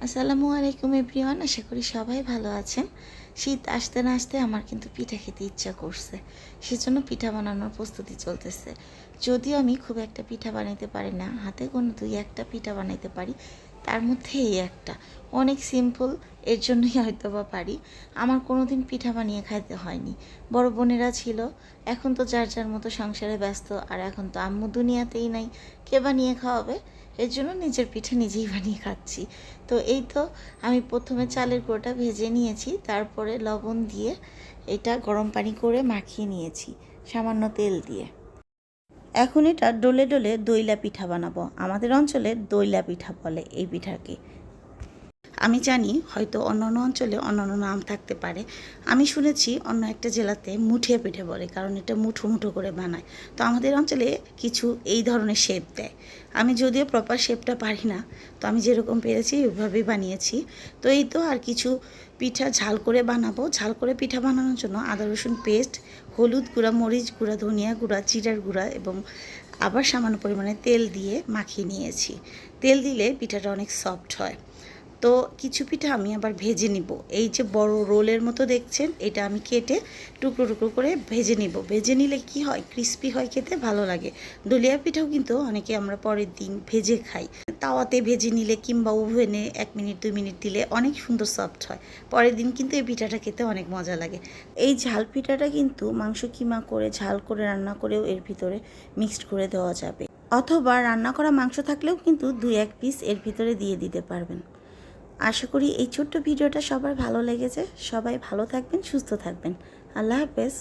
আসসালামু আলাইকুম এভরিওয়ান, আশা করি সবাই ভালো আছেন। শীত আসতে না আসতে আমার কিন্তু পিঠা খেতে ইচ্ছা করছে, সেজন্য পিঠা বানানোর প্রস্তুতি চলতেছে। যদিও আমি খুব একটা পিঠা বানাইতে পারি না, হাতে কোনো দুই একটা পিঠা বানাইতে পারি, তার মধ্যে এই একটা অনেক সিম্পল, এর জন্যই হয়তো বা পারি। আমার কোনো দিন পিঠা বানিয়ে খাইতে হয়নি। বড় বোনেরা ছিল, এখন তো যার যার মতো সংসারে ব্যস্ত, আর এখন তো আম্মু দুনিয়াতেই নাই, কে বানিয়ে খাওয়াবে? এর জন্য নিজের পিঠে নিজেই বানিয়ে খাচ্ছি। তো এই তো আমি প্রথমে চালের গুঁড়োটা ভেজে নিয়েছি, তারপরে লবণ দিয়ে এটা গরম পানি করে মাখিয়ে নিয়েছি সামান্য তেল দিয়ে। এখন এটা ডলে ডলে দইলা পিঠা বানাবো। আমাদের অঞ্চলে দইলা পিঠা বলে এই পিঠাকে। আমি জানি হয়তো অন্যান্য অঞ্চলে অন্যান্য নাম থাকতে পারে। আমি শুনেছি অন্য একটা জেলাতে মুঠিয়া পিঠে বলে, কারণ এটা মুঠো মুঠো করে বানায়। তো আমাদের অঞ্চলে কিছু এই ধরনের শেপ দেয়। আমি যদিও প্রপার শেপটা পারি না, তো আমি যেরকম পেরেছি ওইভাবেই বানিয়েছি। তো এই তো আর কিছু পিঠা ঝাল করে বানাবো। ঝাল করে পিঠা বানানোর জন্য আদা রসুন পেস্ট, হলুদ গুঁড়া, মরিচ গুঁড়া, ধনিয়া গুঁড়া, জিরার গুঁড়া এবং আবার সামান্য পরিমাণে তেল দিয়ে মাখিয়ে নিয়েছি। তেল দিলে পিঠাটা অনেক সফট হয়। তো কিছু পিঠা আমি আবার ভেজে নিব। এই যে বড় রোলের মতো দেখছেন, এটা আমি কেটে টুকরো টুকরো করে ভেজে নিব। ভেজে নিলে কি হয়, ক্রিস্পি হয়, খেতে ভালো লাগে। দলিয়া পিঠাও কিন্তু অনেকে আমরা পরের দিন ভেজে খাই। তাওয়াতে ভেজে নিলে কিংবা ওভেনে 1 মিনিট 2 মিনিট দিলে অনেক সুন্দর সফট হয়। পরের দিন কিন্তু এই পিঠাটা খেতে অনেক মজা লাগে। এই ঝাল পিঠাটা কিন্তু মাংস কিমা করে ঝাল করে রান্না করেও এর ভিতরে মিক্সড করে দেওয়া যাবে, অথবা রান্না করা মাংস থাকলেও কিন্তু 2-1 পিস এর ভিতরে দিয়ে দিতে পারবেন। আশা করি এই ছোট্ট ভিডিওটা সবার ভালো লেগেছে। সবাই ভালো থাকবেন, সুস্থ থাকবেন। আল্লাহ হাফেজ।